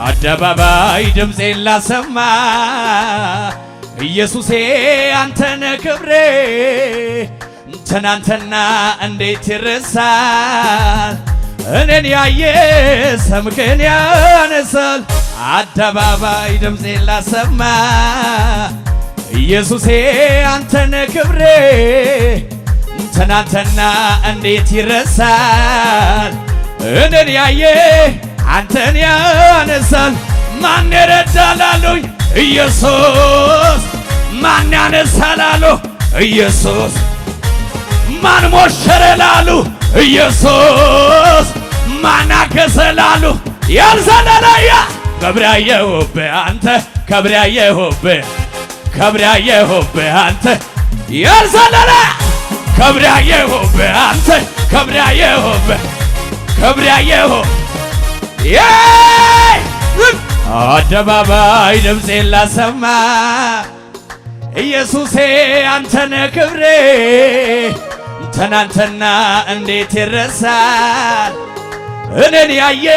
አደባባይ ድምፄን ላሰማ ኢየሱሴ አንተነ ክብሬ ትናንትና እንዴት ይረሳል እኔን ያየ ስምህን ያነሳል አደባባይ ድምፄን ላሰማ ኢየሱሴ አንተነ ክብሬ ትናንትና እንዴት ይረሳል እኔን ያየ አንተን ያነሳል ማን ይረዳላሉኝ ኢየሱስ ማን ያነሳላሉ ኢየሱስ ማን ሞሸረላሉ ኢየሱስ ማን አከሰላሉ ያልዘለለያ ከብራየሁብህ አንተ ከብራየሁብህ አንተ ያልዘለለ ከብራየሁብህ አንተ ከብራየሁብህ አደባባይ ድምፄን ላሰማ ኢየሱሴ አንተነ ክብሬ ትናንትና እንዴት ይረሳል እኔን ያየ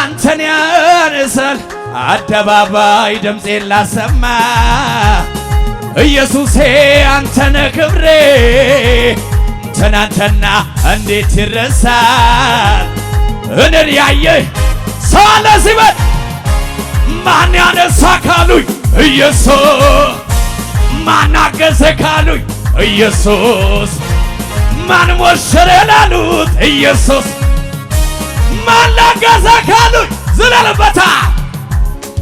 አንተን ያነሳል አደባባይ ድምፄን ላሰማ ኢየሱሴ አንተነ ክብሬ ትናንትና እንዴት ይረሳል እኔን ያየ ሰው አለ ሲበል ማን ያነሳ ካሉኝ ኢየሱስ ማን አገዘ ካሉኝ ኢየሱስ ማን ሞሸረ ላሉት ኢየሱስ ማን አገዘ ካሉኝ ዝለልበታ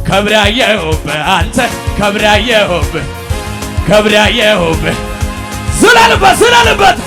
ከብራየሁብህ አንተ ከብራየሁብህ ዝለልበት